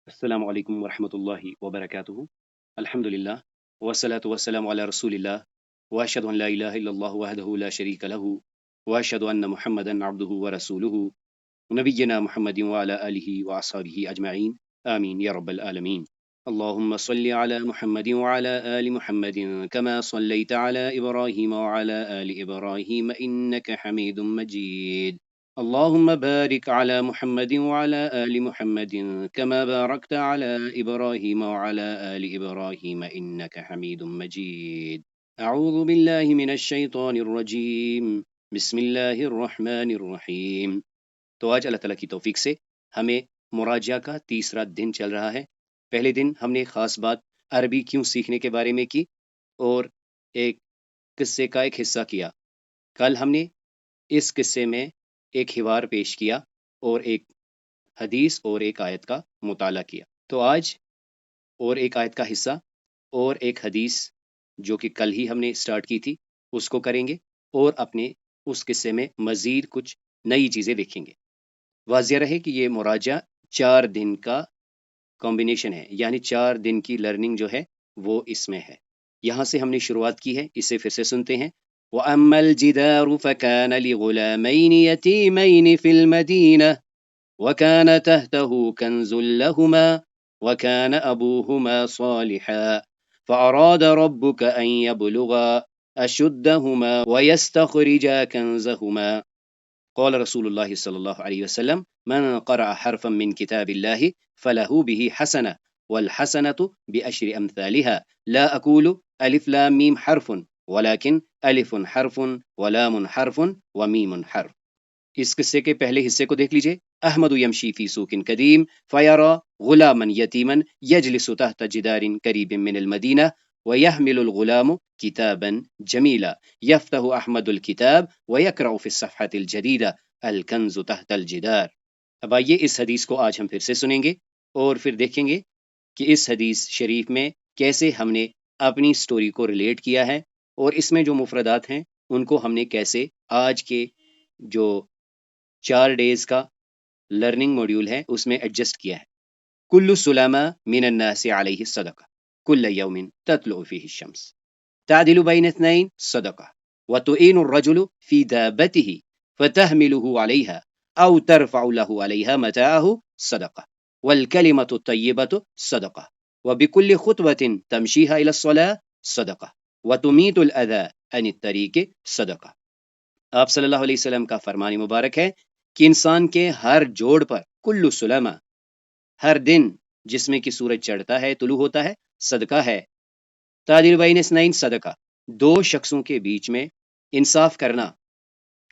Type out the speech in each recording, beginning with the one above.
السلام علیکم ورحمۃ اللہ وبرکاتہ الحمد للہ والصلاة والسلام علی رسول اللہ واشهد ان لا الہ الا اللہ وحدہ لا شریک له واشهد ان محمدا عبدہ ورسولہ نبینا محمد وعلى آلہ واصحابہ اجمعین آمین یا رب العالمین اللهم صل على محمد وعلى آل محمد كما صليت على إبراهيم وعلى آل إبراهيم إنك حميد مجيد اللهم بارك على محمد وعلى آل محمد كما باركت على إبراهيم وعلى آل إبراهيم إنك حميد مجيد أعوذ بالله من الشيطان الرجيم بسم الله الرحمن الرحيم تو آج اللہ تعالیٰ کی توفیق سے ہمیں مراجعہ کا تیسرا دن چل رہا ہے۔ پہلے دن ہم نے خاص بات عربی کیوں سیکھنے کے بارے میں کی اور ایک قصے کا ایک حصہ کیا۔ کل ہم نے اس قصے میں ایک حوار پیش کیا اور ایک حدیث اور ایک آیت کا مطالعہ کیا۔ تو آج اور ایک آیت کا حصہ اور ایک حدیث جو کہ کل ہی ہم نے سٹارٹ کی تھی اس کو کریں گے اور اپنے اس قصے میں مزید کچھ نئی چیزیں دیکھیں گے۔ واضح رہے کہ یہ مراجعہ 4 دن کا کمبینیشن ہے، یعنی 4 دن کی لرننگ جو ہے وہ اس میں ہے۔ یہاں سے ہم نے شروعات کی ہے، اسے پھر سے سنتے ہیں۔ وَأَمَّا الْجِدَارُ فَكَانَ لِغُلَامَيْنِ يَتِيمَيْنِ فِي الْمَدِينَةِ وَكَانَ تَحْتَهُ كَنْزٌ لَّهُمَا وَكَانَ أَبُوهُمَا صَالِحًا فَأَرَادَ رَبُّكَ أَن يَبْلُغَا أَشُدَّهُمَا وَيَسْتَخْرِجَا كَنْزَهُمَا قال رسول اللہ صلی اللہ علیہ وسلم من قرأ حرفا من کتاب اللہ فله به حسنة والحسنة بعشر أمثالها لا أقول ألف لام ميم حرف ولكن ألف حرف ولام حرف وميم حرف۔ اس قصے کے پہلے حصے کو دیکھ لیجئے۔ احمد یمشی فی سوق قدیم فیرا غلاما یتیما یجلس تحت جدار قریب من المدینہ ويحمل الغلام كتابا جميلا يفتح أحمد الكتاب ويقرأ في الصفحة الجديدة الكنز تحت الجدار۔ اب آئیے اس حدیث کو آج ہم پھر سے سنیں گے اور پھر دیکھیں گے کہ اس حدیث شریف میں کیسے ہم نے اپنی سٹوری کو ریلیٹ کیا ہے اور اس میں جو مفردات ہیں ان کو ہم نے کیسے آج کے جو 4 ڈیز کا لرننگ موڈیول ہے اس میں ایڈجسٹ کیا ہے۔ کل سلامہ من الناس علیہ الصدقہ کل یوم تطلع فیہ الشمس تعدل بین اثنین صدقہ وتعین الرجل فی دابته فتحمله علیها او ترفع له علیها متاعه صدقہ والکلمة الطیبة صدقہ وبکل خطوة تمشیها الى الصلاة صدقہ وتمیت الاذى عن الطریق صدقہ۔ آپ صلی اللہ علیہ وسلم کا فرمان مبارک ہے کہ انسان کے ہر جوڑ پر کل سلامہ ہر دن جس میں کہ سورج چڑھتا ہے طلوع ہوتا ہے صدقہ ہے۔ تعدیل بین اثنین صدقہ 2 شخصوں کے بیچ میں انصاف کرنا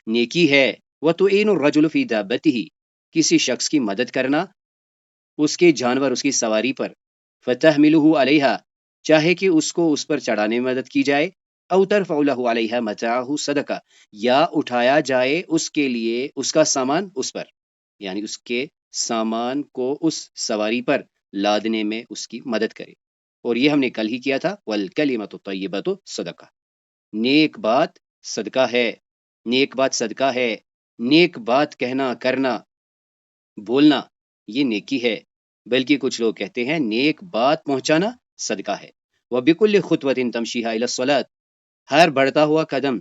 نیکی ہے۔ وتعین الرجل فی دابتہ کسی شخص کی مدد کرنا اس کے جانور اس کی سواری پر فتحملہ علیہا چاہے کہ اس کو اس پر چڑھانے میں مدد کی جائے او ترفع له علیہا متاعہ صدقہ یا اٹھایا جائے اس کے لیے اس کا سامان اس پر، یعنی اس کے سامان کو اس سواری پر لادنے میں اس کی مدد کرے۔ اور یہ ہم نے کل ہی کیا تھا والکلمۃ الطیبۃ صدقہ، نیک بات صدقہ ہے، نیک بات صدقہ ہے، نیک بات کہنا کرنا بولنا یہ نیکی ہے، بلکہ کچھ لوگ کہتے ہیں نیک بات پہنچانا صدقہ ہے۔ وبکل خطوۃ تمشیھا الی الصلاۃ ہر بڑھتا ہوا قدم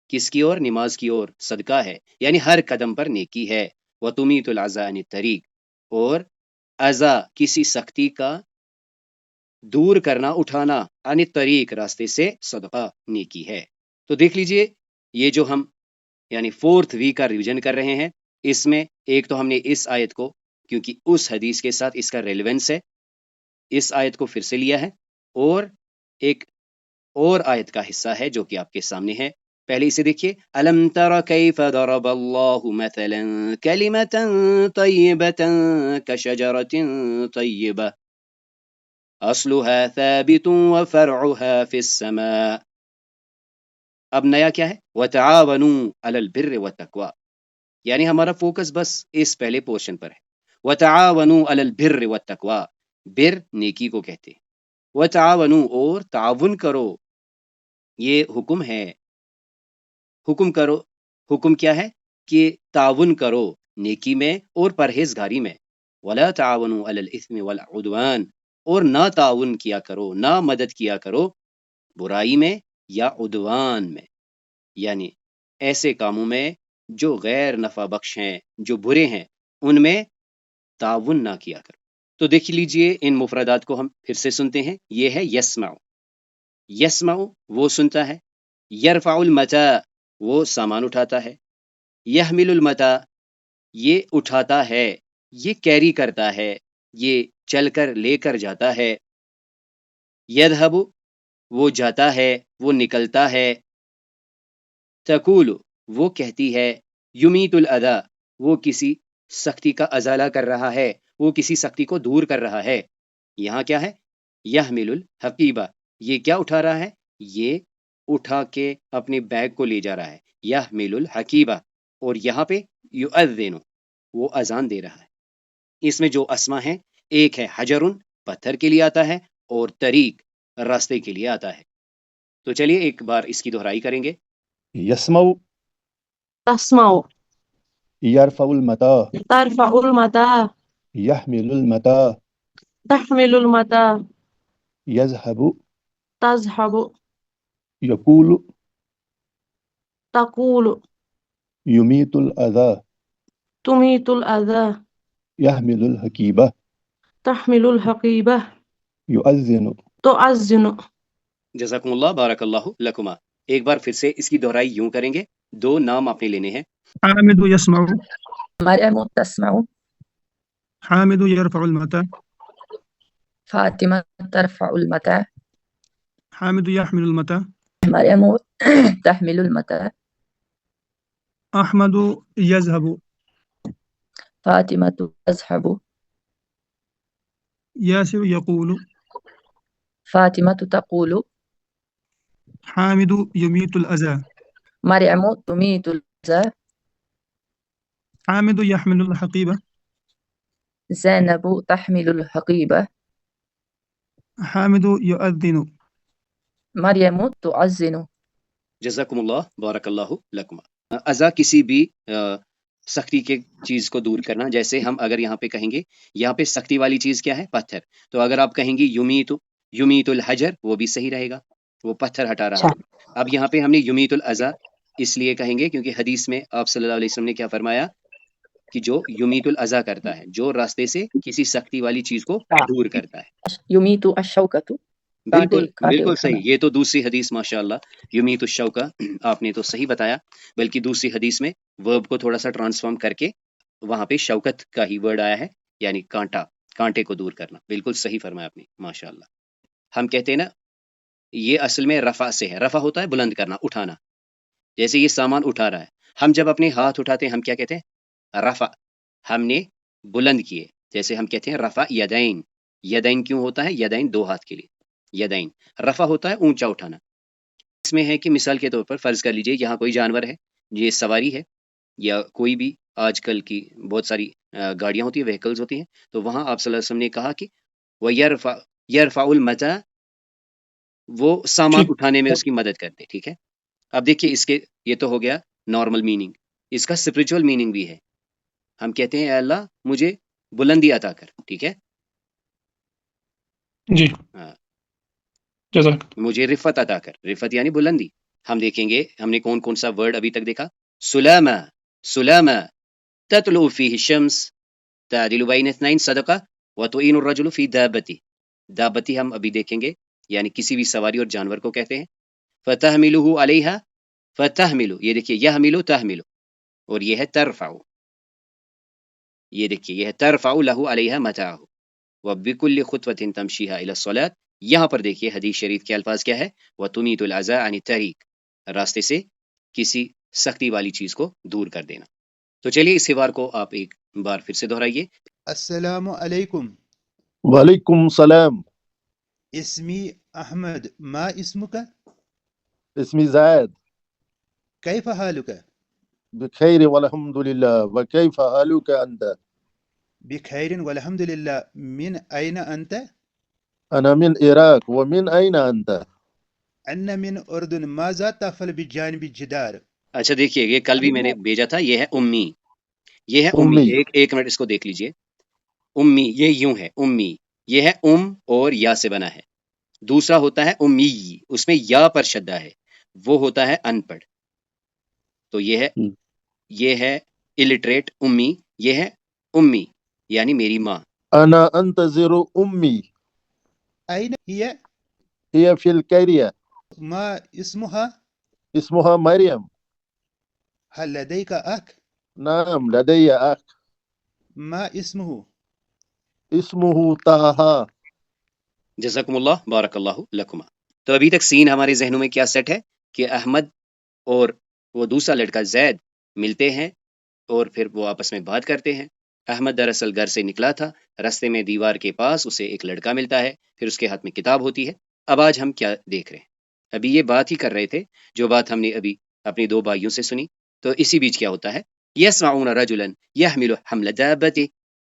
کس کی اور نماز کی اور صدقہ ہے، یعنی ہر قدم پر نیکی ہے۔ وتمیت العزا عن الطریق اور عزا کسی سختی کا دور کرنا اٹھانا عن الطریق راستے سے صدقہ نیکی ہے۔ تو دیکھ لیجئے یہ جو ہم یعنی 4th ویک کا ریویژن کر رہے ہیں، اس میں ایک تو ہم نے اس آیت کو کیونکہ اس حدیث کے ساتھ اس کا ریلیونس ہے اس آیت کو پھر سے لیا ہے اور ایک اور آیت کا حصہ ہے جو کہ آپ کے سامنے ہے۔ پہلے اسے دیکھیے الم تر کیف ضرب اللہ مثلا کلمۃ طیبۃ کشجرۃ طیبہ اصلها ثابت وفرعها في السماء۔ اب نیا کیا ہے وتعاونوا علی البر والتقوی، یعنی ہمارا فوکس بس اس پہلے پورشن پر ہے۔ وتعاونوا علی البر والتقوی، بر نیکی کو کہتے ہیں، وتعاونوا اور تعاون کرو، یہ حکم ہے، حکم کرو، حکم کیا ہے کہ تعاون کرو نیکی میں اور پرہیزگاری میں۔ ولا تعاونوا علی الاثم والعدوان، اور نہ تعاون کیا کرو، نہ مدد کیا کرو برائی میں یا عدوان میں، یعنی ایسے کاموں میں جو غیر نفع بخش ہیں، جو برے ہیں، ان میں تعاون نہ کیا کرو۔ تو دیکھ لیجئے ان مفردات کو ہم پھر سے سنتے ہیں۔ یہ ہے یسمع، یسمع وہ سنتا ہے، یرفع المتاع وہ سامان اٹھاتا ہے، یحمل المتاع یہ اٹھاتا ہے، یہ کیری کرتا ہے، یہ چل کر لے کر جاتا ہے، یذهب وہ جاتا ہے، وہ نکلتا ہے، تقول وہ کہتی ہے، یمیت الاذی وہ کسی سختی کا ازالہ کر رہا ہے، وہ کسی سختی کو دور کر رہا ہے۔ یہاں کیا ہے؟ یحمل الحقیبہ، یہ کیا اٹھا رہا ہے؟ یہ اٹھا کے اپنے بیگ کو لے جا رہا ہے، یحمل الحقیبہ۔ اور یہاں پہ یؤذن وہ اذان دے رہا ہے۔ اس میں جو اسما ہیں، ایک ہے حجرن پتھر کے لیے آتا ہے، اور طریق راستے کے لیے آتا ہے۔ تو چلیے ایک بار اس کی دہرائی کریں گے۔ يسمع تسمع يرفع المتاع ترفع المتاع يحمل المتاع تحمل المتاع يذهب تذهب يقول تقول يميت الأذى تميت الأذى يحمل الحقيبة تحمل الحقيبة يؤذن تؤذن۔ جزاکم اللہ، بارک اللہ لکما۔ ایک بار پھر سے اس کی دہرائی یوں کریں گے، دو نام آپ نے لینے ہیں۔ حامد يسمع، مريم تسمع، حامد يرفع المتاع، فاطمة ترفع المتاع، حامد يحمل المتاع، مريم تحمل المتاع، أحمد يذهب، فاطمة تذهب، ياسر يقول، فاطمة تقول، حامد يميت الأذى، مريم تميت الأذى، حامد يحمل الحقيبة، زينب تحمل الحقيبة، حامد يؤذن۔ مريم تؤذن۔ جزاکم اللہ، بارک اللہ لکما۔ ازا کسی بھی سختی کے چیز کو دور کرنا، جیسے ہم اگر یہاں پہ کہیں گے، یہاں پہ سختی والی چیز کیا ہے؟ پتھر۔ تو اگر آپ کہیں گے یمیت الحجر، وہ بھی صحیح رہے گا، وہ پتھر ہٹا رہا ہے۔ اب یہاں پہ ہم نے یمیت الاذی اس لیے کہیں گے کیونکہ حدیث میں آپ صلی اللہ علیہ وسلم نے کیا فرمایا کہ جو یمیت الاذی کرتا ہے، جو راستے سے کسی سختی والی چیز کو دور کرتا ہے۔ يميت الشوكة، بالکل کاٹے بالکل اٹھانا۔ صحیح، یہ تو دوسری حدیث ماشاء اللہ یمیت الشوکہ آپ نے تو صحیح بتایا، بلکہ دوسری حدیث میں ورب کو تھوڑا سا ٹرانسفارم کر کے وہاں پہ شوکت کا ہی ورڈ آیا ہے، یعنی کانٹا، کانٹے کو دور کرنا۔ بالکل صحیح فرمایا آپ نے ماشاء اللہ۔ ہم کہتے ہیں نا یہ اصل میں رفع سے ہے، رفع ہوتا ہے بلند کرنا، اٹھانا۔ جیسے یہ سامان اٹھا رہا ہے، ہم جب اپنے ہاتھ اٹھاتے ہیں ہم کیا کہتے ہیں؟ رفع، ہم نے بلند کیے۔ جیسے ہم کہتے ہیں رفع یدین، یدین کیوں ہوتا ہے؟ یدین دو ہاتھ کے لیے، یدین رفع ہوتا ہے اونچا اٹھانا۔ اس میں ہے کہ مثال کے طور پر فرض کر لیجئے یہاں کوئی جانور ہے، یہ سواری ہے، یا کوئی بھی آج کل کی بہت ساری گاڑیاں ہوتی ہیں، وہیکلز ہوتی ہیں، تو وہاں آپ صلی اللہ علیہ وسلم نے کہا کہ وَيَرْفَعُ الْمَتَاعَ، وہ سامان اٹھانے میں اس کی مدد کرتے۔ ٹھیک ہے، اب دیکھیے اس کے، یہ تو ہو گیا نارمل میننگ، اس کا اسپرچول میننگ بھی ہے۔ ہم کہتے ہیں اے اللہ مجھے بلندی عطا کر، ٹھیک ہے، جی ہاں، جزاک۔ مجھے رفت عطا کر، رفت یعنی بلندی۔ ہم دیکھیں گے ہم نے کون کون سا ورڈ ابھی تک دیکھا؟ سلامہ، سلامہ تطلع فیہ الشمس تعدل بین اثنین صدقہ وتعین الرجل فی دابتی، دابتی ہم ابھی دیکھیں گے، یعنی کسی بھی سواری اور جانور کو کہتے ہیں۔ فتحملہ علیہا، فتحملو، یہ دیکھیے یحملو تحملو، اور یہ ہے ترفعو، یہ دیکھیے یہ ہے ترفع لہ علیہا متاعہ وبکل خطوۃ تمشیہا الی الصلاۃ۔ یہاں پر دیکھیے حدیث شریف کے الفاظ کیا ہے؟ وَتُمِيتُ الْأَذَىٰ عَنِ الطَّرِيقِ، راستے سے کسی سختی والی چیز کو دور کر دینا۔ تو چلیے اس حوار کو آپ ایک بار پھر سے دہرائیے۔ السلام علیکم، وعلیکم السلام، اسمی احمد، ما اسمک، اسمی زائد، کیف حالک، بخیر والحمد للہ، وکیف حالک انت؟ بخیر والحمد للہ، من این انت، انا من عراق، ومن این انت؟ انا من اردن، ماذا تفعل بجانب الجدار؟ اچھا دیکھیے یہ کل بھی میں نے بھیجا تھا، یہ ہے امی، یہ ہے امی۔ امی، ایک منٹ اس کو دیکھ لیجئے، امی یہ یوں ہے، امی یہ ہے اور یا سے بنا ہے. دوسرا ہوتا ہے امی، اس میں یا پر شدہ ہے، وہ ہوتا ہے ان پڑھ. تو یہ ہے الٹریٹ امی، یہ ہے امی یعنی میری ماں. أنا أنتظر أمي أين هي؟ هي في القرية ما اسمها؟ اسمها مريم. هل لديك أخ؟ نعم لدي أخ ما اسمه؟ اسمه طه. جزاکم اللہ بارک اللہ لکما. تو ابھی تک سین ہمارے ذہنوں میں کیا سیٹ ہے کہ احمد اور وہ دوسرا لڑکا زید ملتے ہیں اور پھر وہ آپس میں بات کرتے ہیں. احمد دراصل گھر سے نکلا تھا، راستے میں دیوار کے پاس اسے ایک لڑکا ملتا ہے، پھر اس کے ہاتھ میں کتاب ہوتی ہے. اب آج ہم کیا دیکھ رہے ہیں؟ ابھی یہ بات ہی کر رہے تھے جو بات ہم نے ابھی اپنی دو بھائیوں سے سنی. تو اسی بیچ کیا ہوتا ہے؟ یسمعون رجلا یحمل حمل دابته.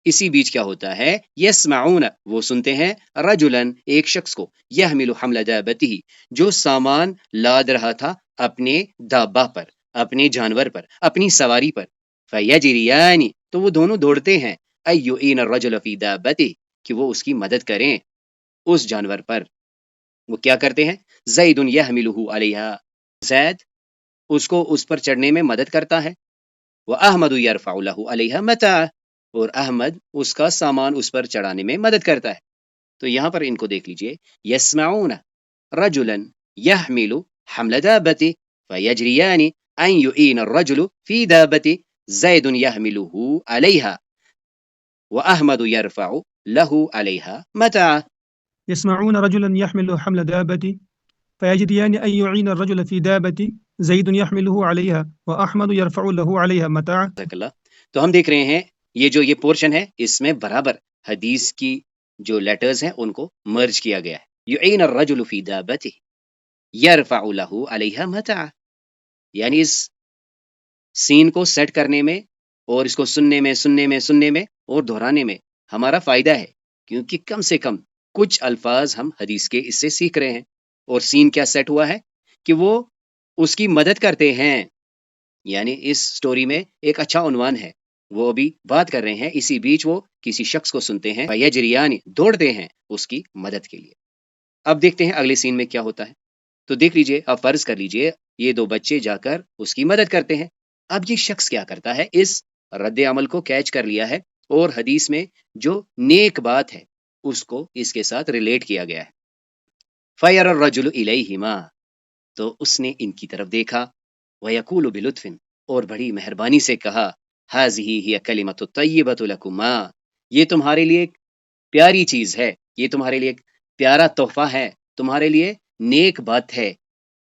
اسی بیچ کیا ہوتا ہے؟ یسمعون وہ سنتے ہیں، رجلا ایک شخص کو، یحمل حمل دابته جو سامان لاد رہا تھا اپنے دابہ پر، اپنے جانور پر، اپنی سواری پر. فیجریان تو وہ دونوں دوڑتے ہیں، ایعین الرجل فی دابته کہ وہ اس کی مدد کریں اس جانور پر. وہ کیا کرتے ہیں؟ زید یحملہ علیہا زید اس کو اس پر چڑھنے میں مدد کرتا ہے. وَأَحْمَدُ يَرْفَعُ لَهُ عَلَيْهَا مَتَاعَهُ اور احمد اس کا سامان اس پر چڑھانے میں مدد کرتا ہے. تو یہاں پر ان کو دیکھ لیجئے، یسمعون رجلا يحمل حمل دابته فيجريان ان يعين الرجل في دابته زید يحمله عليها وأحمد يرفع له عليها متاعه. يسمعون رجلا يحمل حمل دابة فيجريان أن يعين الرجل في دابة زيد يحمله عليها وأحمد يرفع له عليها متاعا. جزاک اللہ. تو ہم دیکھ رہے ہیں یہ پورشن ہے اس میں برابر حدیث کی جو لیٹرز ہیں ان کو مرج کیا گیا ہے. يعين الرجل في دابته يرفع له عليها متاعا یعنی اس سین کو سیٹ کرنے میں اور اس کو سننے میں اور دہرانے میں ہمارا فائدہ ہے، کیونکہ کم سے کم کچھ الفاظ ہم حدیث کے اس سے سیکھ رہے ہیں. اور سین کیا سیٹ ہوا ہے کہ وہ اس کی مدد کرتے ہیں، یعنی اس سٹوری میں ایک اچھا عنوان ہے. وہ ابھی بات کر رہے ہیں، اسی بیچ وہ کسی شخص کو سنتے ہیں، یجریان دوڑتے ہیں اس کی مدد کے لیے. اب دیکھتے ہیں اگلے سین میں کیا ہوتا ہے. تو دیکھ لیجئے، اب فرض کر لیجئے یہ دو بچے جا کر اس کی مدد کرتے ہیں. اب یہ شخص کیا کرتا ہے؟ اس رد عمل کو کیچ کر لیا ہے اور حدیث میں جو نیک بات ہے اس کو اس کے ساتھ ریلیٹ کیا گیا ہے. فَيَرَ الرَّجُلُ إِلَيْهِمَا تو اس نے ان کی طرف دیکھا، وَيَقُولُ بِلُطْفٍ اور بڑی مہربانی سے کہا، هَذِهِ هِيَ كَلِمَةُ الطَّيِّبَةُ لَكُمَا یہ تمہارے لیے ایک پیاری چیز ہے، یہ تمہارے لیے ایک پیارا تحفہ ہے، تمہارے لیے نیک بات ہے.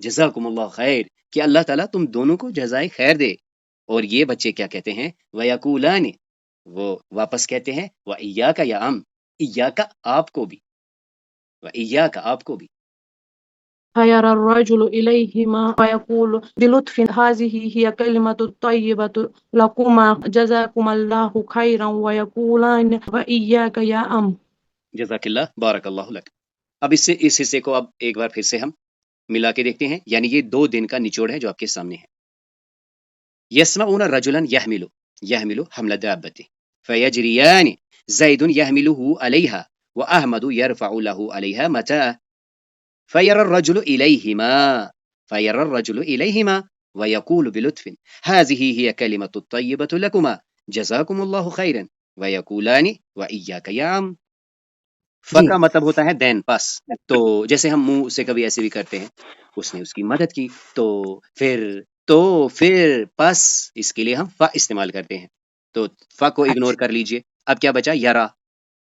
جزاکم اللہ خیر کہ اللہ تعالیٰ تم دونوں کو جزائے خیر دے. اور یہ بچے کیا کہتے ہیں؟ وَيَقُولَانِ وہ واپس کہتے ہیں، وَإِيَّاكَ يَا عَمْ إِيَّاكَ آپ کو بھی، وَإِيَّاكَ آپ کو بھی. فيرى الرجل إليهما ويقول بلطف هذه هي كلمة الطيبة لكما جزاكم الله خيرا ويقولان وإياك يا أم. جزاک اللہ بارک اللہ لک. اب اس حصے کو اب ایک بار پھر سے ہم ملا کے دیکھتے ہیں، یعنی یہ 2 دن کا نچوڑ ہے جو آپ کے سامنے ہے. یسمعون رجلا يحمل حمل دابته فيجريان زید يحمله عليها وأحمد يرفع له عليها متاعه فيرى الرجل إليهما ويقول بلطف هذه هي كلمة الطيبة لكما جزاكم الله خيرا ويقولان وإياك يا عم. کا مطلب ہوتا ہے دین پاس. تو جیسے ہم منہ سے کبھی ایسے بھی کرتے ہیں، اس نے اس کی مدد کی تو پھر پس اس کے لیے ہم فا استعمال کرتے ہیں. تو فا کو اگنور کر لیجئے. اب کیا بچا؟ یرا.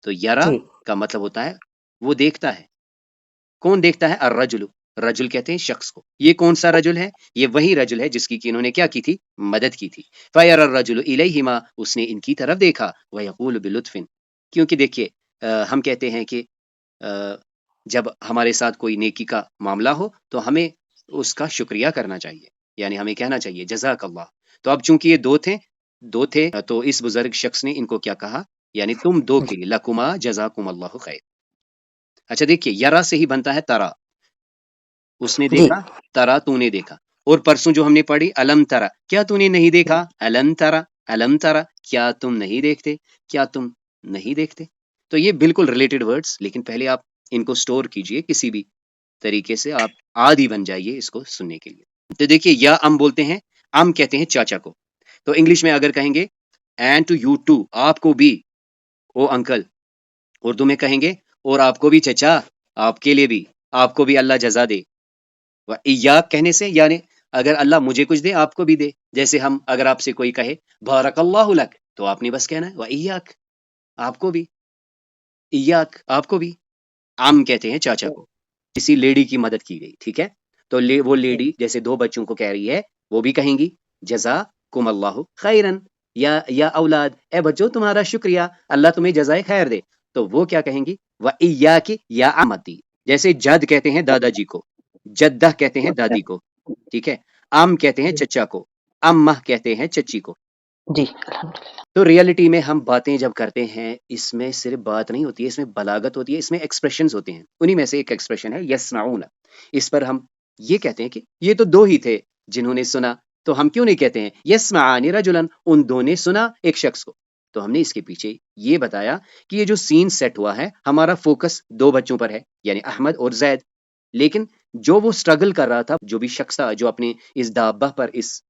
تو یرا کا مطلب ہوتا ہے وہ دیکھتا ہے. کون دیکھتا ہے؟ الرجل. رجل کہتے ہیں شخص کو. یہ کون سا رجل ہے؟ یہ وہی رجل ہے جس کی کہ انہوں نے کیا کی تھی؟ مدد کی تھی. فَيَرَى الرَّجُلُ إِلَيْهِمَا اس نے ان کی طرف دیکھا. وَيَقُولُ بِلُطْفٍ کیونکہ دیکھیے ہم کہتے ہیں کہ جب ہمارے ساتھ کوئی نیکی کا معاملہ ہو تو ہمیں اس کا شکریہ کرنا چاہیے، یعنی ہمیں کہنا چاہیے جزاک اللہ. تو اب چونکہ یہ دو تھے تو اس بزرگ شخص نے ان کو کیا کہا؟ یعنی تم دو کے لیے لکما جزاکم اللہ خیر. اچھا دیکھیے، یرا سے ہی بنتا ہے ترا. اس نے دیکھا، ترا تو نے دیکھا. اور پرسوں جو ہم نے پڑھی الم ترا، کیا تو نے نہیں دیکھا؟ الم ترا کیا تم نہیں دیکھتے؟ کیا تم نہیں دیکھتے. تو یہ بالکل ریلیٹڈ ورڈز، لیکن پہلے آپ ان کو سٹور کیجئے کسی بھی طریقے سے، آپ عادی بن جائیے اس کو سننے کے لیے. تو دیکھیے یا ام بولتے ہیں، ام کہتے ہیں چاچا کو. تو انگلش میں اگر کہیں گے اینڈ ٹو یو ٹو، آپ کو بھی، او انکل. اردو میں کہیں گے اور آپ کو بھی چچا، آپ کے لیے بھی، آپ کو بھی اللہ جزا دے. ایاک کہنے سے یعنی اگر اللہ مجھے کچھ دے آپ کو بھی دے. جیسے ہم اگر آپ سے کوئی کہے بارک اللہ لک، تو آپ نے بس کہنا ہے ایاک، آپ کو بھی، ایاک آپ کو بھی. عم کہتے ہیں چاچا کو. کسی لیڈی کی مدد کی گئی، ٹھیک ہے، تو وہ لیڈی جیسے 2 بچوں کو کہہ رہی ہے، وہ بھی کہیں گی جزاکم اللہ خیرن، یا اولاد، اے بچوں تمہارا شکریہ، اللہ تمہیں جزائے خیر دے. تو وہ کیا کہیں گی؟ وَإِيَّاكِ یا عمتی. جیسے جد کہتے ہیں دادا جی کو، جدہ کہتے ہیں دادی کو، ٹھیک ہے. ام کہتے ہیں چچا کو، امہ کہتے ہیں چچی کو. جی الحمدللہ. تو ریئلٹی میں ہم باتیں جب کرتے ہیں، اس میں صرف بات نہیں ہوتی ہے، اس میں بلاغت ہوتی ہے، اس میں ایکسپریشنز ہوتے ہیں. انہی میں سے ایک ایکسپریشن ہے یسمعون. اس پر ہم یہ کہتے ہیں کہ یہ تو 2 ہی تھے جنہوں نے سنا، تو ہم کیوں نہیں کہتے ہیں یسمعان رجلا، ان 2 نے سنا ایک شخص کو. تو ہم نے اس کے پیچھے یہ بتایا کہ یہ جو سین سیٹ ہوا ہے، ہمارا فوکس 2 بچوں پر ہے، یعنی احمد اور زید. لیکن جو وہ سٹرگل کر رہا تھا، جو بھی شخص تھا جو اپنے اس دابہ پر اس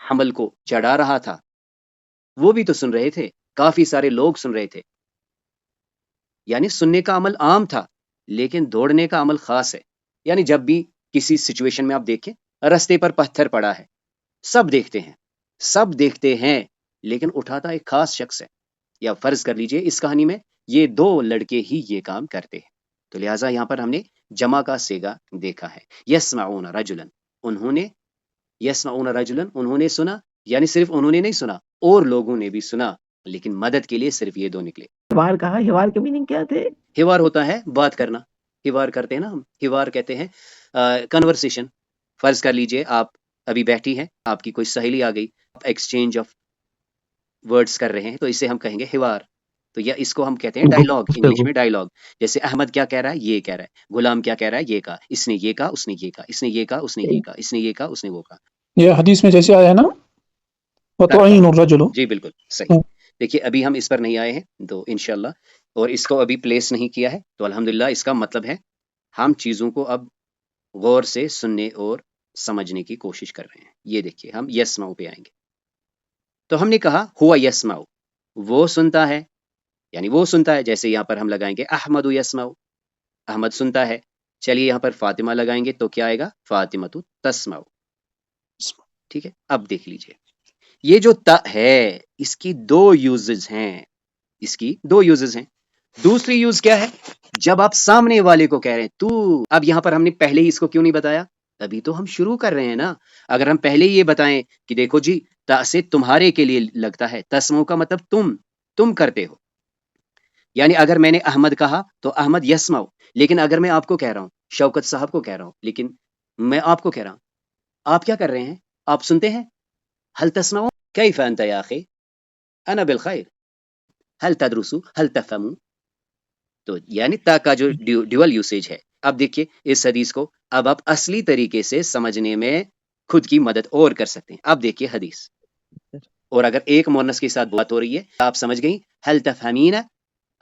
حمل کو چڑھا رہا تھا، وہ بھی تو سن رہے تھے، کافی سارے لوگ سن رہے تھے. یعنی سننے کا عمل عام تھا، لیکن دوڑنے کا عمل خاص ہے. یعنی جب بھی کسی سچویشن میں آپ دیکھیں، رستے پر پتھر پڑا ہے، سب دیکھتے ہیں، لیکن اٹھاتا ایک خاص شخص ہے. یا فرض کر لیجئے اس کہانی میں یہ 2 لڑکے ہی یہ کام کرتے ہیں. تو لہٰذا یہاں پر ہم نے جمع کا صیغہ دیکھا ہے. یسمعون رجلا، انہوں نے سنا، یعنی صرف انہوں نے نہیں سنا، اور لوگوں نے بھی سنا، لیکن مدد کے لیے صرف یہ 2 نکلے. حوار کہا، حوار کے میننگ کیا تھے؟ حوار ہوتا ہے بات کرنا، حوار کرتے ہیں نا ہم، حوار کہتے ہیں کنورسیشن. فرض کر لیجئے آپ ابھی بیٹھی ہیں، آپ کی کوئی سہیلی آ گئی، آپ ایکسچینج آف ورڈز کر رہے ہیں، تو اسے ہم کہیں گے حوار. تو یا اس کو ہم کہتے ہیں ڈائیلاگ، انگلش میں ڈائیلاگ. جیسے احمد کیا کہہ رہا ہے، یہ کہہ رہا ہے، غلام کیا کہہ رہا ہے، یہ کہا، اس نے یہ کہا، اس نے یہ کہا، اس نے یہ کہا، اس نے یہ کہا، اس نے یہ کہا، اس نے وہ کہا. یہ حدیث میں جیسے آیا ہے نا، وَتُعِينُ الرَّجُلُ. جی بالکل صحیح. دیکھیے ابھی ہم اس پر نہیں آئے ہیں تو انشاءاللہ، اور اس کو ابھی پلیس نہیں کیا ہے، تو الحمدللہ اس کا مطلب ہے ہم چیزوں کو اب غور سے سننے اور سمجھنے کی کوشش کر رہے ہیں. یہ دیکھیے ہم یسمعو پہ آئیں گے. تو ہم نے کہا ہوا یسمعو، وہ سنتا ہے، یعنی وہ سنتا ہے. جیسے یہاں پر ہم لگائیں گے احمد یسمعو، احمد سنتا ہے. چلیے یہاں پر فاطمہ لگائیں گے تو کیا آئے گا؟ فاطمۃ تسمعو. ٹھیک ہے، اب دیکھ لیجئے یہ جو تا ہے، اس کی 2 یوزز ہیں. دوسری یوز کیا ہے؟ جب آپ سامنے والے کو کہہ رہے ہیں تو. اب یہاں پر ہم نے پہلے ہی اس کو کیوں نہیں بتایا؟ ابھی تو ہم شروع کر رہے ہیں نا. اگر ہم پہلے یہ بتائیں کہ دیکھو جی تا سے تمہارے کے لیے لگتا ہے، تسمو کا مطلب تم کرتے ہو. یعنی اگر میں نے احمد کہا تو احمد یسمعو، لیکن اگر میں آپ کو کہہ رہا ہوں، شوکت صاحب کو کہہ رہا ہوں، لیکن میں آپ کو کہہ رہا ہوں، آپ کیا کر رہے ہیں؟ آپ سنتے ہیں. هل تسمعون؟ كيف انت يا اخي؟ انا بالخير. هل تدرسوا؟ هل تفهموا؟ تو یعنی تا کا جو ڈیول یوسیج ہے. اب دیکھیے اس حدیث کو اب آپ اصلی طریقے سے سمجھنے میں خود کی مدد اور کر سکتے ہیں. اب دیکھیے حدیث، اور اگر ایک مؤنث کے ساتھ بات ہو رہی ہے آپ سمجھ گئی هل تفهمين،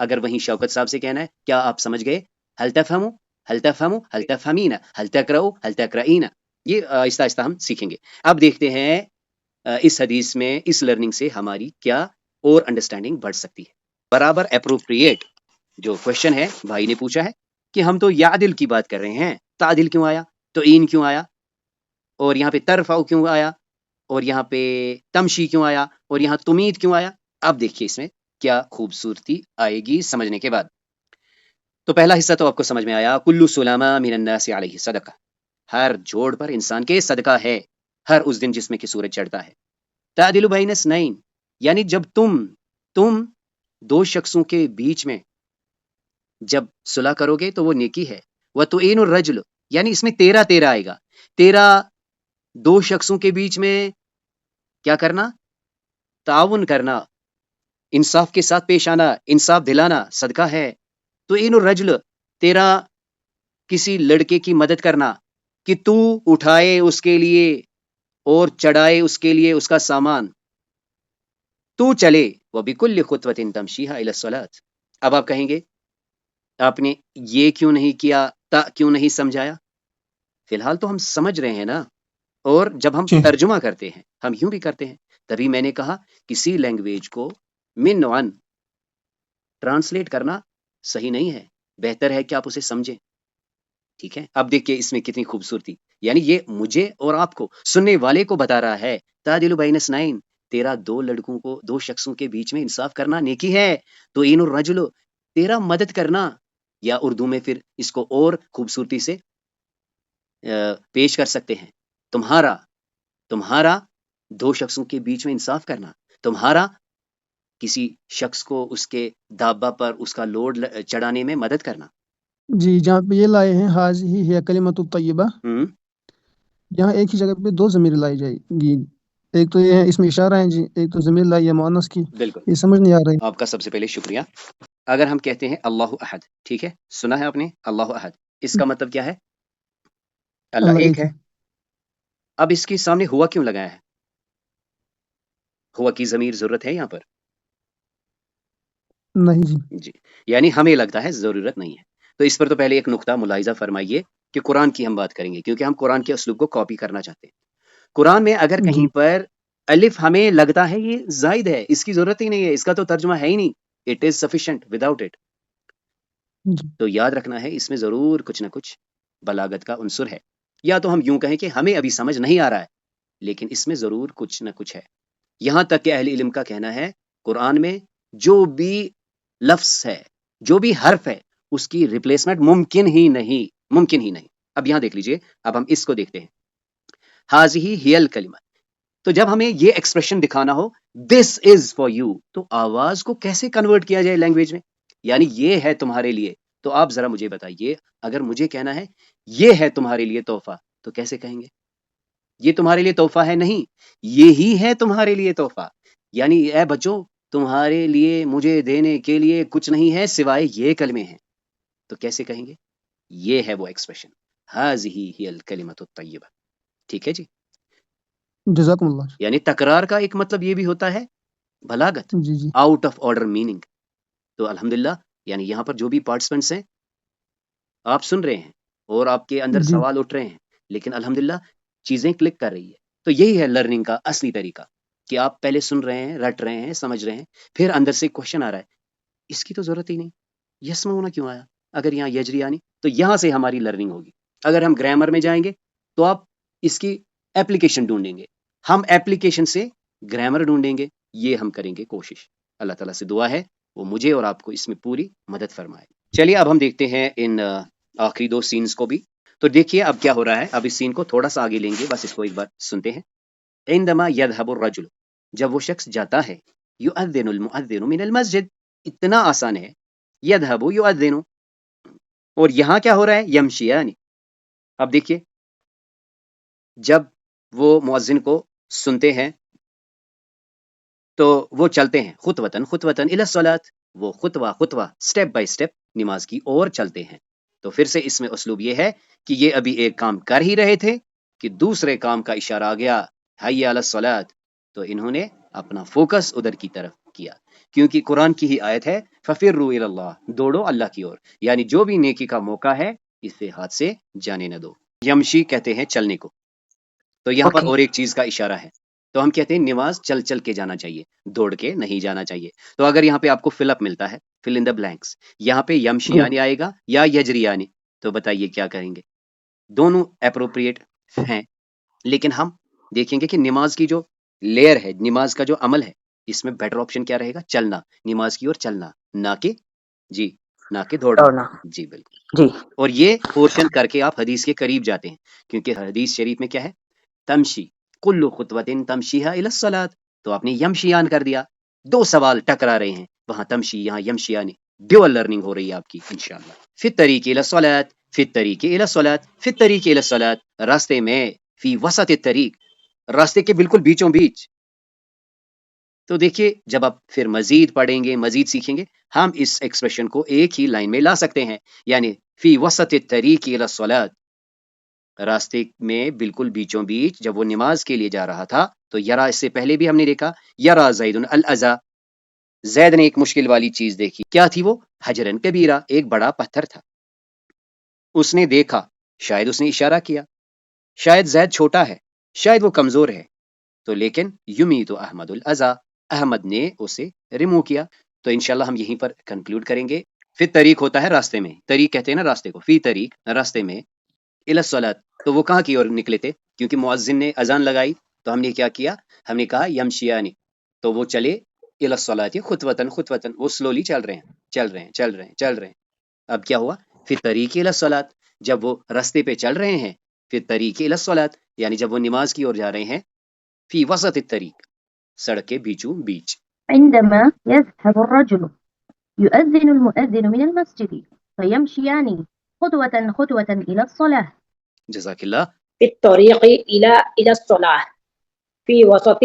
اگر وہیں شوکت صاحب سے کہنا ہے کیا آپ سمجھ گئے؟ هل تفهموا، هل تفهموا، هل تفهمين، هل تقرأوا، هل تقرأين. یہ آہستہ آہستہ ہم سیکھیں گے. اب دیکھتے ہیں اس حدیث میں اس لرننگ سے ہماری کیا اور انڈرسٹینڈنگ بڑھ سکتی ہے. برابر اپروپریٹ جو کوشچن ہے بھائی نے پوچھا ہے کہ ہم تو یعدل کی بات کر رہے ہیں، تعدل کیوں آیا، تو این کیوں آیا، اور یہاں پہ ترفعو کیوں آیا، اور یہاں پہ تمشی کیوں آیا، اور یہاں تمید کیوں آیا. اب دیکھیے اس میں کیا خوبصورتی آئے گی سمجھنے کے بعد. تو پہلا حصہ تو آپ کو سمجھ میں آیا، کل سلامہ من الناس علیہ صدقہ، ہر جوڑ پر انسان کے صدقہ ہے، ہر اس دن جس میں کہ سورج چڑھتا ہے. تعدل بین اثنین، یعنی جب تم 2 شخصوں کے بیچ میں جب صلح کرو گے تو وہ نیکی ہے. وتعین الرجل، یعنی اس میں 13 آئے گا. 2 شخصوں کے بیچ میں کیا کرنا؟ تعاون کرنا، انصاف کے ساتھ پیش آنا، انصاف دلانا صدقہ ہے. تعین الرجل، 13 کسی لڑکے کی مدد کرنا کہ تو اٹھائے اس کے لیے اور چڑھائے اس کے لیے اس کا سامان، تو چلے وَبِكُلِّ خُطْوَةٍ تَمْشِيهَا إِلَى الصَّلَاةِ. اب آپ کہیں گے آپ نے یہ کیوں نہیں کیا، تا کیوں نہیں سمجھایا؟ فی الحال تو ہم سمجھ رہے ہیں نا، اور جب ہم جی ترجمہ کرتے ہیں ہم یوں بھی کرتے ہیں. تبھی میں نے کہا کسی لینگویج کو من عن ٹرانسلیٹ کرنا صحیح نہیں ہے، بہتر ہے کہ آپ اسے سمجھیں. ٹھیک ہے، اب دیکھیے اس میں کتنی خوبصورتی، یعنی یہ مجھے اور آپ کو سننے والے کو بتا رہا ہے تعدل بین اثنین، تیرا دو لڑکوں کو، دو شخصوں کے بیچ میں انصاف کرنا نیکی ہے. تو این الرجل، تیرا مدد کرنا، یا اردو میں پھر اس کو اور خوبصورتی سے پیش کر سکتے ہیں، تمہارا دو شخصوں کے بیچ میں انصاف کرنا، تمہارا کسی شخص کو اس کے دابہ پر اس کا لوڈ چڑھانے میں مدد کرنا. جی، جہاں پہ یہ لائے ہیں حاضی ہے کلمۃ الطیبہ، ہم، یہاں ایک ہی جگہ پہ دو ضمیر لائی جائے گی. ایک تو یہ ہے اس میں اشارہ ہے جی، ایک تو ضمیر لائی ہے مؤنث کی، بالکل. یہ سمجھ نہیں آ رہی. آپ کا سب سے پہلے شکریہ. اگر ہم کہتے ہیں اللہ احد، ٹھیک ہے، سنا ہے آپ نے اللہ احد، اس کا مطلب کیا ہے؟ اللہ اللہ ایک ایک ہے. ہے. اب اس کے سامنے ہوا کیوں لگایا ہے؟ ہوا کی ضمیر ضرورت ہے یہاں پر؟ نہیں جی. جی، یعنی ہمیں لگتا ہے ضرورت نہیں ہے. تو اس پر تو پہلے ایک نقطہ ملاحظہ فرمائیے کہ قرآن کی ہم بات کریں گے کیونکہ ہم قرآن کے اسلوب کو کاپی کرنا چاہتے ہیں. قرآن میں اگر جی کہیں پر الف ہمیں لگتا ہے یہ زائد ہے، اس کی ضرورت ہی نہیں ہے، اس کا تو ترجمہ ہے ہی نہیں، it is sufficient without it, جی تو یاد رکھنا ہے اس میں ضرور کچھ نہ کچھ بلاغت کا عنصر ہے. یا تو ہم یوں کہیں کہ ہمیں ابھی سمجھ نہیں آ رہا ہے لیکن اس میں ضرور کچھ نہ کچھ ہے. یہاں تک کہ اہل علم کا کہنا ہے قرآن میں جو بھی لفظ ہے، جو بھی حرف ہے، اس کی ریپلیسمنٹ ممکن ہی نہیں. اب یہاں دیکھ لیجئے، اب ہم اس کو دیکھتے ہیں. ہاذہ ہی الکلمہ، تو جب ہمیں یہ ایکسپریشن دکھانا ہو دس از فار یو، تو آواز کو کیسے کنورٹ کیا جائے لینگویج میں؟ یعنی یہ ہے تمہارے لیے. تو آپ ذرا مجھے بتائیے، اگر مجھے کہنا ہے یہ ہے تمہارے لیے تحفہ، تو کیسے کہیں گے؟ یہ تمہارے لیے تحفہ ہے نہیں، یہی ہے تمہارے لیے تحفہ. یعنی اے بچوں، تمہارے لیے مجھے دینے کے لیے کچھ نہیں ہے سوائے یہ کلمے ہیں. تو کیسے کہیں گے؟ یہ ہے وہ ایکسپریشن، ہاذہ ہی الکلمۃ الطیبہ. ٹھیک ہے جی. جزاکم اللہ. یعنی تکرار کا ایک مطلب یہ بھی ہوتا ہے بلاغت، جی جی آؤٹ آف آرڈر میننگ. تو الحمدللہ یعنی یہاں پر جو بھی پارٹیسپینٹس ہیں آپ سن رہے ہیں اور آپ کے اندر جی سوال اٹھ رہے ہیں، لیکن الحمدللہ چیزیں کلک کر رہی ہے. تو یہی ہے لرننگ کا اصلی طریقہ کہ آپ پہلے سن رہے ہیں، رٹ رہے ہیں، سمجھ رہے ہیں، پھر اندر سے کوشچن آ رہا ہے اس کی تو ضرورت ہی نہیں، یسمعون کیوں آیا؟ اگر یہاں یجری آنی تو یہاں سے ہماری لرننگ ہوگی. اگر ہم گرامر میں جائیں گے تو آپ اس کی ایپلیکیشن ڈھونڈیں گے، ہم ایپلیکیشن سے گرامر ڈھونڈیں گے. یہ ہم کریں گے کوشش. اللہ تعالیٰ سے دعا ہے وہ مجھے اور آپ کو اس میں پوری مدد فرمائے. چلیے اب ہم دیکھتے ہیں ان آخری دو سینز کو بھی. تو دیکھیے اب کیا ہو رہا ہے. اب اس سین کو تھوڑا سا آگے لیں گے، بس اس کو ایک بار سنتے ہیں. عندما یذهب الرجل، جب وہ شخص جاتا ہے، یؤذن المؤذن من المسجد، اتنا آسان ہے، یذهب یؤذن، اور یہاں کیا ہو رہا ہے؟ یمشیان. اب دیکھیے جب وہ مؤذن کو سنتے ہیں تو وہ چلتے ہیں خطوتاً الی الصلاۃ، وہ خطوہ سٹیپ بائی سٹیپ نماز کی اور چلتے ہیں. تو پھر سے اس میں اسلوب یہ ہے کہ یہ ابھی ایک کام کر ہی رہے تھے کہ دوسرے کام کا اشارہ آ گیا، حی علی الصلاۃ، تو انہوں نے اپنا فوکس ادھر کی طرف کیا، کیونکہ قرآن کی ہی آیت ہے ففروا الی اللہ، دوڑو اللہ کی اور. یعنی جو بھی نیکی کا موقع ہے اسے ہاتھ سے جانے نہ دو. یمشی کہتے ہیں چلنے کو. تو یہاں پر اوکے. اور ایک چیز کا اشارہ ہے. تو ہم کہتے ہیں نماز چل چل کے جانا چاہیے، دوڑ کے نہیں جانا چاہیے. تو اگر یہاں پہ آپ کو فل اپ ملتا ہے، فل ان دا بلینکس، یہاں پہ یمشیانی آئے گا یا یجریانی، تو بتائیے کیا کریں گے؟ دونوں اپروپریٹ ہیں، لیکن ہم دیکھیں گے کہ نماز کی جو لیئر ہے، نماز کا جو عمل ہے، اس میں بیٹر آپشن کیا رہے گا؟ چلنا، نماز کی اور چلنا، نہ کہ دوڑنا. دوڑنا. جی بالکل. جی. اور یہ پورشن کر کے آپ حدیث کے قریب جاتے ہیں، کیونکہ حدیث شریف میں کیا ہے؟ تمشی کل خطوۃ تمشیھا الی الصلاۃ، تو آپ نے یمشیان کر دیا. دو سوال ٹکرا رہے ہیں، وہاں تمشی، یہاں یمشیانی. ڈیول لرننگ ہو رہی ہے آپ کی انشاءاللہ. فی الطریق الی الصلاۃ، فی الطریق الی الصلاۃ، فی الطریق الی الصلاۃ، راستے میں، فی وسط الطریق، راستے کے بالکل بیچوں بیچ. تو دیکھیے جب آپ پھر مزید پڑھیں گے، مزید سیکھیں گے، ہم اس ایکسپریشن کو ایک ہی لائن میں لا سکتے ہیں. یعنی فی وسط الطریق الی الصلاۃ، راستے میں بالکل بیچوں بیچ جب وہ نماز کے لیے جا رہا تھا. تو یرا، اس سے پہلے بھی ہم نے دیکھا یرا زید الاذی، زید نے ایک مشکل والی چیز دیکھی. کیا تھی وہ؟ حجرن کبیرہ، ایک بڑا پتھر تھا. اس نے دیکھا، شاید اس نے اشارہ کیا، شاید زید چھوٹا ہے، شاید وہ کمزور ہے، تو لیکن یمیت احمد الاذی، احمد نے اسے ریمو کیا. تو انشاءاللہ ہم یہیں پر کنکلوڈ کریں گے. فی طریق ہوتا ہے راستے میں، طریق کہتے ہیں نا راستے کو، فی طریق راستے میں، الی الصلاۃ تو وہ کہاں کی اور نکلے تھے؟ کیونکہ مؤذن نے اذان لگائی تو ہم نے کیا کیا؟ ہم نے کہا یمشیانی، تو وہ چلے الی الصلاۃ خطوتاً خطوتاً، وہ سلولی چل رہے ہیں چل رہے ہیں چل رہے ہیں چل رہے ہیں. اب کیا ہوا؟ فی طریق الی الصلاۃ، جب وہ راستے پہ چل رہے ہیں، فی طریق الی الصلاۃ یعنی جب وہ نماز کی اور جا رہے ہیں، فی وسط الطریق سڑک کے بیچوں بیچ. عندما يذهب الرجل يؤذن المؤذن من المسجد فيمشيان خطوة خطوة إلى الصلاة. جزاک اللہ. في الطريق إلى الصلاة في وسط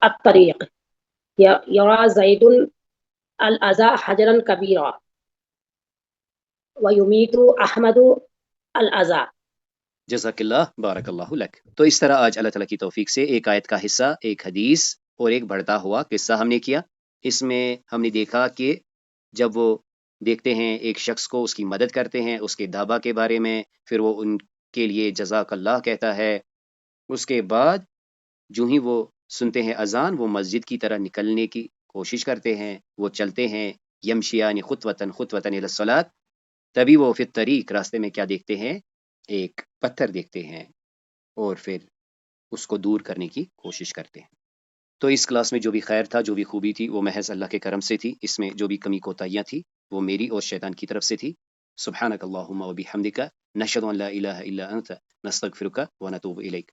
الطريق يرى زيد الأذى حجرا كبيرا ويميت أحمد الأذى. جزاک اللہ، بارک اللہ لک. تو اس طرح آج اللہ تعالیٰ کی توفیق سے ایک آیت کا حصہ، ایک حدیث اور ایک بڑھتا ہوا قصہ ہم نے کیا. اس میں ہم نے دیکھا کہ جب وہ دیکھتے ہیں ایک شخص کو، اس کی مدد کرتے ہیں، اس کے دھابا کے بارے میں، پھر وہ ان کے لیے جزاک اللہ کہتا ہے. اس کے بعد جو ہی وہ سنتے ہیں اذان، وہ مسجد کی طرح نکلنے کی کوشش کرتے ہیں، وہ چلتے ہیں یمشیان خطوتاً خطوتاً الی الصلاۃ. تبھی وہ فی الطریق راستے میں کیا دیکھتے ہیں؟ ایک پتھر دیکھتے ہیں اور پھر اس کو دور کرنے کی کوشش کرتے ہیں. تو اس کلاس میں جو بھی خیر تھا، جو بھی خوبی تھی، وہ محض اللہ کے کرم سے تھی. اس میں جو بھی کمی کوتاہیاں تھی وہ میری اور شیطان کی طرف سے تھی. سبحانک اللہم و بحمدک، نشہد ان لا الہ الا انت، نستغفرک و نتوب الیک.